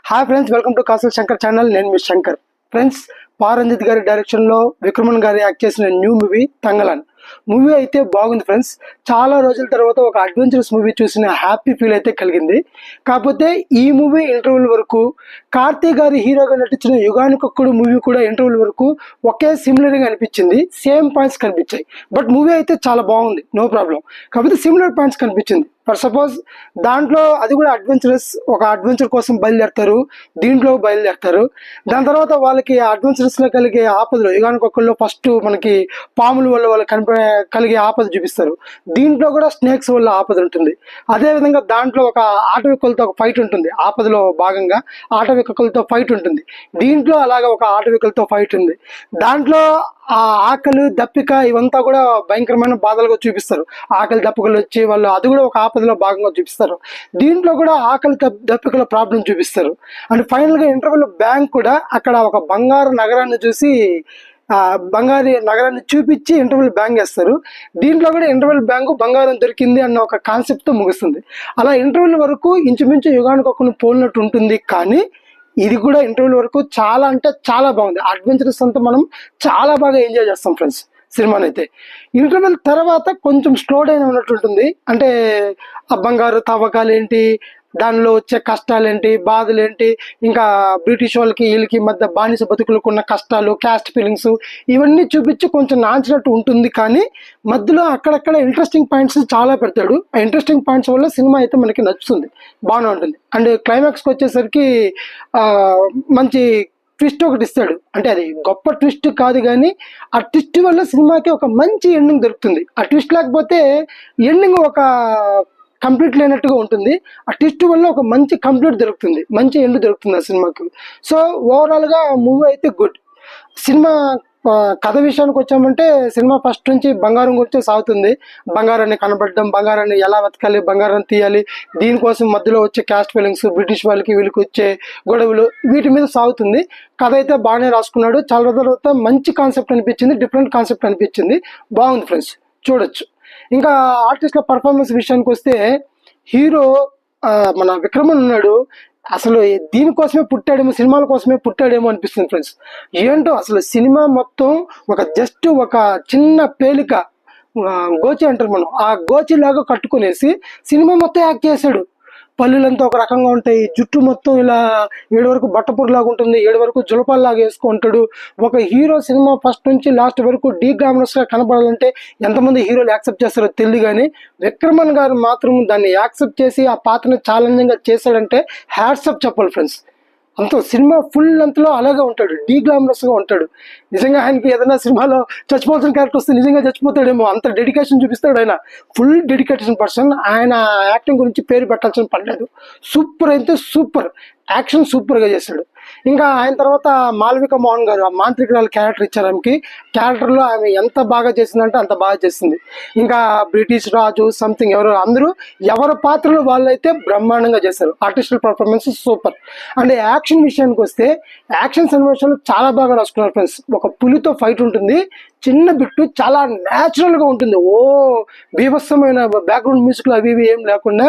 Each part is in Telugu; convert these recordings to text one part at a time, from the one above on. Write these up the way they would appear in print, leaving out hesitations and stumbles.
Hi friends, welcome to castle Shankar channel. నేను మీ శంకర్. ఫ్రెండ్స్, పారంజిత్ గారి డైరెక్షన్లో విక్రమన్ గారు యాక్ట్ చేసిన న్యూ మూవీ తంగలాన్ మూవీ అయితే బాగుంది ఫ్రెండ్స్. చాలా రోజుల తర్వాత ఒక అడ్వెంచరస్ మూవీ చూసిన హ్యాపీ ఫీల్ అయితే కలిగింది. కాకపోతే ఈ మూవీ ఇంటర్వ్యూల వరకు కార్తీక్ గారి హీరోగా నటించిన యుగానికొక్కడు మూవీ కూడా ఇంటర్వ్యూల వరకు ఒకే సిమిలర్గా అనిపించింది. సేమ్ పాయింట్స్ కనిపించాయి. బట్ మూవీ అయితే చాలా బాగుంది, నో ప్రాబ్లం. కాకపోతే సిమిలర్ పాయింట్స్ కనిపించింది. ఫర్ సపోజ్ దాంట్లో అది కూడా అడ్వెంచరస్, ఒక అడ్వెంచర్ కోసం బయలుదేరుతారు, దీంట్లో బయలుదేరుతారు. దాని తర్వాత వాళ్ళకి అడ్వెంచరస్లో కలిగే ఆపదలు, యుగానికొక్కల్లో ఫస్ట్ మనకి పాముల వల్ల వాళ్ళకి కలిగే ఆపద చూపిస్తారు. దీంట్లో కూడా స్నేక్స్ వల్ల ఆపద ఉంటుంది. అదేవిధంగా దాంట్లో ఒక ఆటవికులతో ఒక ఫైట్ ఉంటుంది. ఆపదలో భాగంగా ఆటవికులతో ఫైట్ ఉంటుంది. దీంట్లో అలాగే ఒక ఆటవికులతో ఫైట్ ఉంది. దాంట్లో ఆ ఆకలి దప్పిక ఇవంతా కూడా భయంకరమైన బాధలుగా చూపిస్తారు. ఆకలి దప్పికలు వచ్చి వాళ్ళు అది కూడా ఒక ఆపదలో భాగంగా చూపిస్తారు. దీంట్లో కూడా ఆకలి దప్పికల ప్రాబ్లం చూపిస్తారు. అండ్ ఫైనల్గా ఇంటర్వ్యూలో బ్యాంక్ కూడా అక్కడ ఒక బంగారు నగరాన్ని చూసి బంగారు నగరాన్ని చూపించి ఇంటర్వెల్ బ్యాంక్ వేస్తారు. దీంట్లో కూడా ఇంటర్వెల్ బ్యాంకు బంగారం దొరికింది అన్న ఒక కాన్సెప్ట్తో ముగుస్తుంది. అలా ఇంటర్వెల్ వరకు ఇంచుమించు యుగానికొకరు పోలినట్టు ఉంటుంది. కానీ ఇది కూడా ఇంటర్వ్యూల వరకు చాలా అంటే చాలా బాగుంది. అడ్వెంచరస్ అంతా మనం చాలా బాగా ఎంజాయ్ చేస్తాం ఫ్రెండ్స్ సినిమాని అయితే. ఇంటర్వెల్ తర్వాత కొంచెం స్లో డౌన్ ఉన్నట్టు ఉంటుంది. అంటే ఆ బంగారు తవ్వకాలు ఏంటి, దానిలో వచ్చే కష్టాలేంటి, బాధలేంటి, ఇంకా బ్రిటిష్ వాళ్ళకి వీళ్ళకి మధ్య బానిస బతుకులకు ఉన్న కష్టాలు, క్యాస్ట్ ఫీలింగ్స్ ఇవన్నీ చూపించి కొంచెం నాంచినట్టు ఉంటుంది. కానీ మధ్యలో అక్కడక్కడ ఇంట్రెస్టింగ్ పాయింట్స్ చాలా పెడతాడు. ఆ ఇంట్రెస్టింగ్ పాయింట్స్ వల్ల సినిమా అయితే మనకి నచ్చుతుంది, బాగానే ఉంటుంది. అండ్ క్లైమాక్స్కి వచ్చేసరికి మంచి ట్విస్ట్ ఒకటి ఇస్తాడు. అంటే అది గొప్ప ట్విస్ట్ కాదు, కానీ ఆ ట్విస్ట్ వల్ల సినిమాకి ఒక మంచి ఎండింగ్ దొరుకుతుంది. ఆ ట్విస్ట్ లేకపోతే ఎండింగ్ ఒక కంప్లీట్ లేనట్టుగా ఉంటుంది. ఆ ట్విస్ట్ వల్ల ఒక మంచి కంప్లీట్ దొరుకుతుంది, మంచి ఎండ్ దొరుకుతుంది ఆ సినిమాకి. సో ఓవరాల్గా మూవీ అయితే గుడ్. సినిమా కథ విషయానికి వచ్చామంటే సినిమా ఫస్ట్ నుంచి బంగారం గురించే సాగుతుంది. బంగారాన్ని కనబడడం, బంగారాన్ని ఎలా వెతకాలి, బంగారాన్ని తీయాలి, దీనికోసం మధ్యలో వచ్చే క్యాస్ట్ ఫీలింగ్స్, బ్రిటిష్ వాళ్ళకి వీళ్ళకి వచ్చే గొడవలు, వీటి మీద సాగుతుంది. కథ అయితే బాగానే రాసుకున్నాడు. చాలా తర్వాత మంచి కాన్సెప్ట్ అనిపించింది, డిఫరెంట్ కాన్సెప్ట్ అనిపించింది, బాగుంది ఫ్రెండ్స్, చూడొచ్చు. ఇంకా ఆర్టిస్ట్ల పర్ఫార్మెన్స్ విషయానికి వస్తే హీరో మన విక్రమన్ ఉన్నాడు. అసలు దీనికోసమే పుట్టాడేమో, సినిమాల కోసమే పుట్టాడేమో అనిపిస్తుంది ఫ్రెండ్స్. ఏంటో అసలు సినిమా మొత్తం జస్ట్ ఒక చిన్న పేలిక, గోచి అంటారు మనం, ఆ గోచిలాగా కట్టుకునేసి సినిమా మొత్తం యాక్ట్ చేశాడు. పళ్ళులంతా ఒక రకంగా ఉంటాయి, జుట్టు మొత్తం ఇలా 7 వరకు బట్టపూరలాగా ఉంటుంది, 7 వరకు జులపాల్లాగా వేసుకుంటాడు. ఒక హీరో సినిమా ఫస్ట్ నుంచి లాస్ట్ వరకు డీ గ్లామరస్గా కనపడాలంటే ఎంతమంది హీరోలు యాక్సెప్ట్ చేస్తారో తెలియదు. కానీ విక్రమన్ గారు మాత్రం దాన్ని యాక్సెప్ట్ చేసి ఆ పాత్రను ఛాలెంజింగ్గా చేశాడంటే హ్యాట్సప్ చెప్పాలి ఫ్రెండ్స్. అంత సినిమా ఫుల్ లెంత్లో అలాగే ఉంటాడు, డీ గ్లామరస్గా ఉంటాడు. నిజంగా ఆయనకి ఏదైనా సినిమాలో చచ్చిపోవాల్సిన క్యారెక్టర్ వస్తే నిజంగా చచ్చిపోతాడేమో, అంత డెడికేషన్ చూపిస్తాడు ఆయన. Full dedication person. ఆయన యాక్టింగ్ గురించి పేరు పెట్టాల్సిన పర్లేదు. సూపర్ అయితే సూపర్, యాక్షన్ సూపర్గా చేశాడు. ఇంకా ఆయన తర్వాత మాల్విక మోహన్ గారు, ఆ మాంత్రికురాలు క్యారెక్టర్ ఇచ్చారు ఆమెకి. క్యారెక్టర్లో ఆమె ఎంత బాగా చేసిందంటే అంత బాగా చేసింది. ఇంకా బ్రిటిష్ రాజు సంథింగ్ ఎవరు, అందరూ ఎవరి పాత్రలు వాళ్ళైతే బ్రహ్మాండంగా చేశారు. ఆర్టిస్టల్ పర్ఫార్మెన్స్ సూపర్. అండ్ యాక్షన్ విషయానికి వస్తే యాక్షన్ సన్నివేశాలు చాలా బాగా రాసుకున్నారు ఫ్రెండ్స్. ఒక పులితో ఫైట్ ఉంటుంది, చిన్న బిట్టు చాలా న్యాచురల్గా ఉంటుంది. బీభత్సమైన బ్యాక్గ్రౌండ్ మ్యూజిక్లు అవి ఇవి ఏం లేకుండా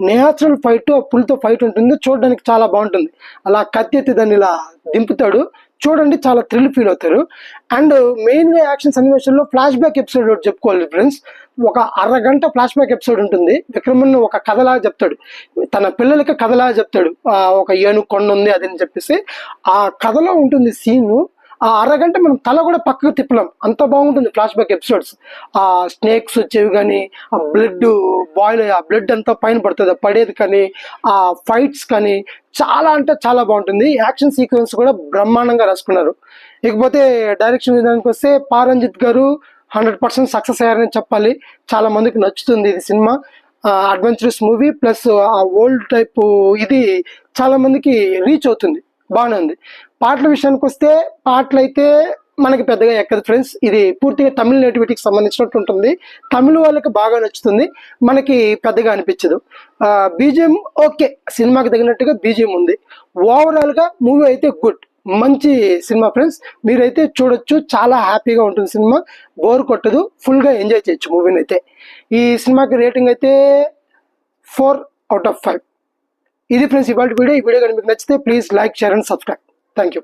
న్యాచురల్ ఫైట్, ఆ పులితో ఫైట్ ఉంటుంది. చూడడానికి చాలా బాగుంటుంది. అలా కత్తి ఎత్తి దాన్ని ఇలా దింపుతాడు, చూడండి, చాలా థ్రిల్ ఫీల్ అవుతారు. అండ్ మెయిన్గా యాక్షన్ సన్నివేశంలో ఫ్లాష్ బ్యాక్ ఎపిసోడ్ ఒకటి చెప్పుకోవాలి ఫ్రెండ్స్. ఒక అరగంట ఫ్లాష్ బ్యాక్ ఎపిసోడ్ ఉంటుంది. విక్రమన్ ఒక కథలాగా చెప్తాడు, తన పిల్లలకి కథలాగా చెప్తాడు. ఒక ఏనుగు కొండ ఉంది అది అని చెప్పేసి ఆ కథలో ఉంటుంది సీను. ఆ అరగంట మనం తల కూడా పక్కకు తిప్పలేం, అంత బాగుంటుంది ఫ్లాష్ బ్యాక్ ఎపిసోడ్స్. ఆ స్నేక్స్ వచ్చేవి కానీ, ఆ బ్లడ్ బాయిల్, ఆ బ్లడ్ అంతా పైన పడుతుంది పడేది కానీ, ఆ ఫైట్స్ కానీ చాలా అంటే చాలా బాగుంటుంది. యాక్షన్ సీక్వెన్స్ కూడా బ్రహ్మాండంగా రాసుకున్నారు. ఇకపోతే డైరెక్షన్ విధానానికి వస్తే పారంజిత్ గారు 100% సక్సెస్ అయ్యారని చెప్పాలి. చాలా మందికి నచ్చుతుంది ఇది సినిమా. అడ్వెంచరస్ మూవీ ప్లస్ ఆ ఓల్డ్ టైప్ ఇది చాలా మందికి రీచ్ అవుతుంది, బాగానే ఉంది. పాటల విషయానికి వస్తే పాటలు అయితే మనకి పెద్దగా ఎక్కదు ఫ్రెండ్స్. ఇది పూర్తిగా తమిళ నేటివిటీకి సంబంధించినట్టు ఉంటుంది. తమిళ వాళ్ళకి బాగా నచ్చుతుంది, మనకి పెద్దగా అనిపించదు. బీజిఎం ఓకే, సినిమాకి తగినట్టుగా బీజిఎం ఉంది. ఓవరాల్గా మూవీ అయితే గుడ్, మంచి సినిమా ఫ్రెండ్స్. మీరైతే చూడొచ్చు, చాలా హ్యాపీగా ఉంటుంది సినిమా, బోర్ కొట్టదు, ఫుల్గా ఎంజాయ్ చేయొచ్చు మూవీని అయితే. ఈ సినిమాకి రేటింగ్ అయితే 4/5. ఇది ఫ్రెండ్స్ ఇవాళ వీడియో. ఈ వీడియో కనుక మీకు నచ్చితే please like, share and subscribe. Thank you.